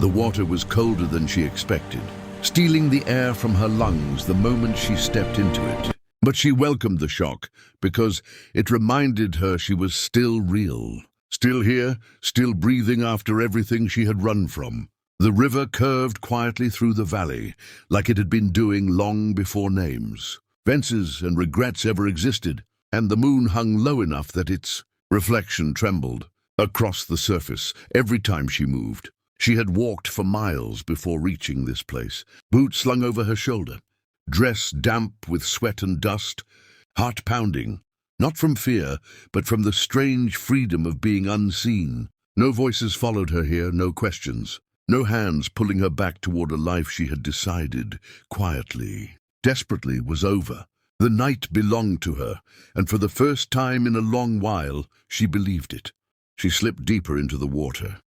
The water was colder than she expected, stealing the air from her lungs the moment she stepped into it. But she welcomed the shock because it reminded her she was still real. Still here, still breathing after everything she had run from. The river curved quietly through the valley, like it had been doing long before names, fences and regrets ever existed, and the moon hung low enough that its reflection trembled across the surface every time she moved. She had walked for miles before reaching this place, boots slung over her shoulder, dress damp with sweat and dust, heart pounding, not from fear, but from the strange freedom of being unseen. No voices followed her here, no questions, no hands pulling her back toward a life she had decided, quietly, desperately, was over. The night belonged to her, and for the first time in a long while, she believed it. She slipped deeper into the water,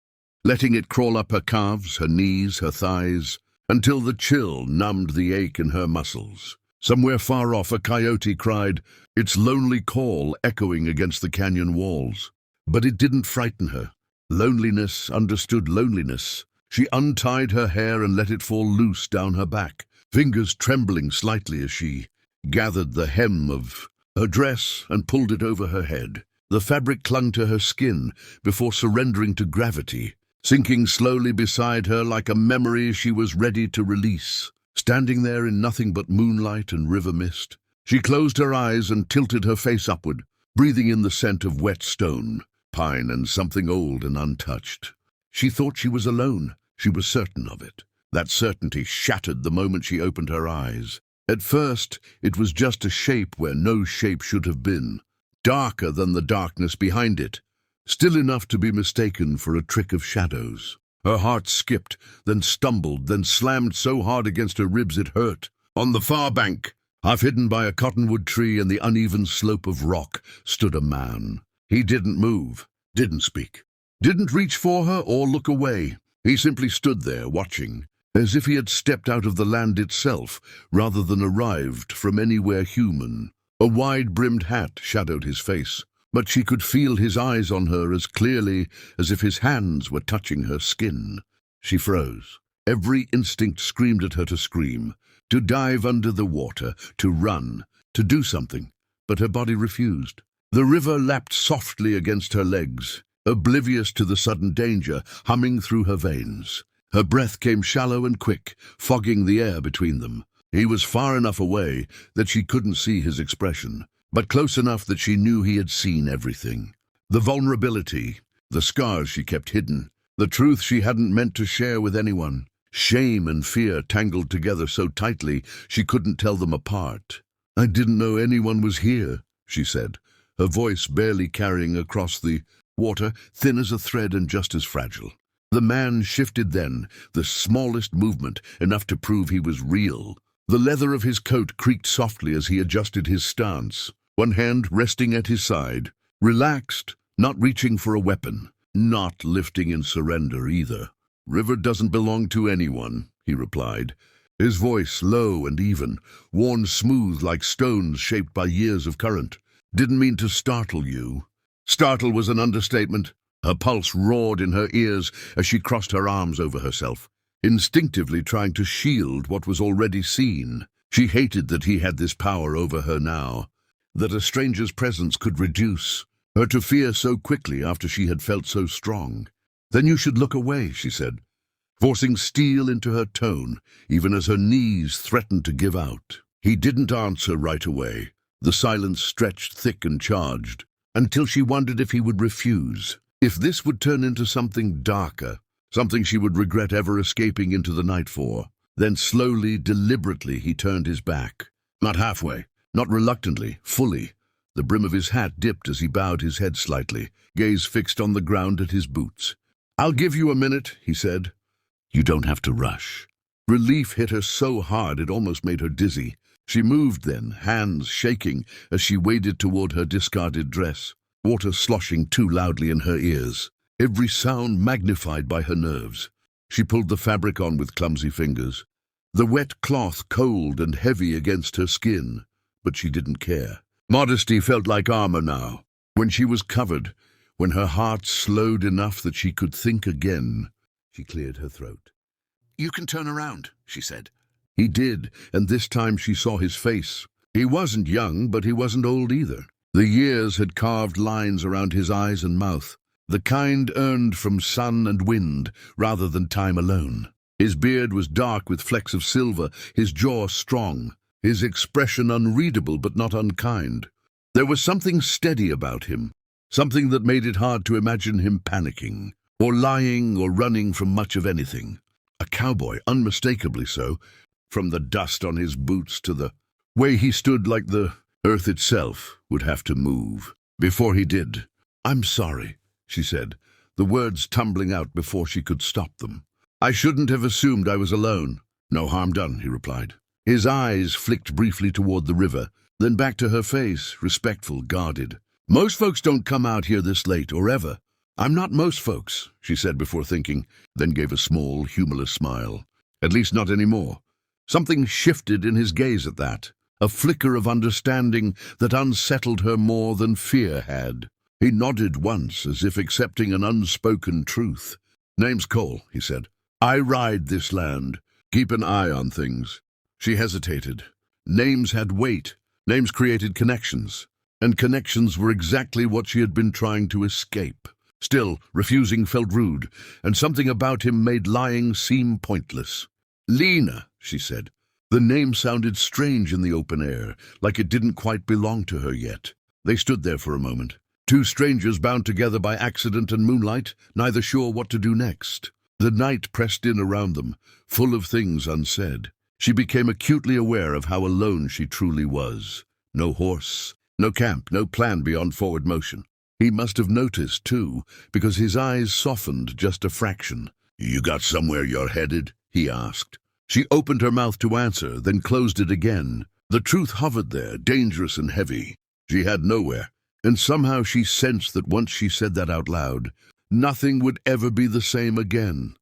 letting it crawl up her calves, her knees, her thighs, until the chill numbed the ache in her muscles. Somewhere far off, a coyote cried, its lonely call echoing against the canyon walls. But it didn't frighten her. Loneliness understood loneliness. She untied her hair and let it fall loose down her back, fingers trembling slightly as she gathered the hem of her dress and pulled it over her head. The fabric clung to her skin before surrendering to gravity, sinking slowly beside her like a memory she was ready to release. Standing there in nothing but moonlight and river mist, she closed her eyes and tilted her face upward, breathing in the scent of wet stone, pine, and something old and untouched. She thought she was alone. She was certain of it. That certainty shattered the moment she opened her eyes. At first, it was just a shape where no shape should have been, darker than the darkness behind it, still enough to be mistaken for a trick of shadows. Her heart skipped, then stumbled, then slammed so hard against her ribs it hurt. On the far bank, half hidden by a cottonwood tree and the uneven slope of rock, stood a man. He didn't move, didn't speak, didn't reach for her or look away. He simply stood there, watching, as if he had stepped out of the land itself, rather than arrived from anywhere human. A wide-brimmed hat shadowed his face, but she could feel his eyes on her as clearly as if his hands were touching her skin. She froze. Every instinct screamed at her to scream, to dive under the water, to run, to do something, but her body refused. The river lapped softly against her legs, oblivious to the sudden danger humming through her veins. Her breath came shallow and quick, fogging the air between them. He was far enough away that she couldn't see his expression, but close enough that she knew he had seen everything. The vulnerability, the scars she kept hidden, the truth she hadn't meant to share with anyone. Shame and fear tangled together so tightly she couldn't tell them apart. "I didn't know anyone was here," she said, her voice barely carrying across the water, thin as a thread and just as fragile. The man shifted then, the smallest movement, enough to prove he was real. The leather of his coat creaked softly as he adjusted his stance, one hand resting at his side, relaxed, not reaching for a weapon, not lifting in surrender either. "River doesn't belong to anyone," he replied, his voice low and even, worn smooth like stones shaped by years of current. "Didn't mean to startle you." Startle was an understatement. Her pulse roared in her ears as she crossed her arms over herself, instinctively trying to shield what was already seen. She hated that he had this power over her now, that a stranger's presence could reduce her to fear so quickly after she had felt so strong. "Then you should look away," she said, forcing steel into her tone, even as her knees threatened to give out. He didn't answer right away. The silence stretched thick and charged, until she wondered if he would refuse, if this would turn into something darker, something she would regret ever escaping into the night for. Then slowly, deliberately, he turned his back. Not halfway, not reluctantly, fully. The brim of his hat dipped as he bowed his head slightly, gaze fixed on the ground at his boots. "I'll give you a minute," he said. "You don't have to rush." Relief hit her so hard it almost made her dizzy. She moved then, hands shaking as she waded toward her discarded dress, water sloshing too loudly in her ears, every sound magnified by her nerves. She pulled the fabric on with clumsy fingers, the wet cloth cold and heavy against her skin, but she didn't care. Modesty felt like armor now. When she was covered, when her heart slowed enough that she could think again, She cleared her throat. "You can turn around," she said. He did, and this time she saw his face. He wasn't young, but he wasn't old either. The years had carved lines around his eyes and mouth, the kind earned from sun and wind rather than time alone. His beard was dark with flecks of silver, his jaw strong, his expression unreadable but not unkind. There was something steady about him, something that made it hard to imagine him panicking, or lying or running from much of anything. A cowboy, unmistakably so, from the dust on his boots to the way he stood, like the earth itself would have to move. Before he did, "I'm sorry," she said, the words tumbling out before she could stop them. "I shouldn't have assumed I was alone." "No harm done," he replied. His eyes flicked briefly toward the river, then back to her face, respectful, guarded. "Most folks don't come out here this late, or ever." "I'm not most folks," she said before thinking, then gave a small, humorless smile. "At least not anymore." Something shifted in his gaze at that, a flicker of understanding that unsettled her more than fear had. He nodded once, as if accepting an unspoken truth. "Name's Cole," he said. "I ride this land, keep an eye on things." She hesitated. Names had weight. Names created connections, and connections were exactly what she had been trying to escape. Still, refusing felt rude, and something about him made lying seem pointless. "Lena," she said. The name sounded strange in the open air, like it didn't quite belong to her yet. They stood there for a moment, two strangers bound together by accident and moonlight, neither sure what to do next. The night pressed in around them, full of things unsaid. She became acutely aware of how alone she truly was. No horse, no camp, no plan beyond forward motion. He must have noticed, too, because his eyes softened just a fraction. "You got somewhere you're headed?" he asked. She opened her mouth to answer, then closed it again. The truth hovered there, dangerous and heavy. She had nowhere, and somehow she sensed that once she said that out loud, nothing would ever be the same again.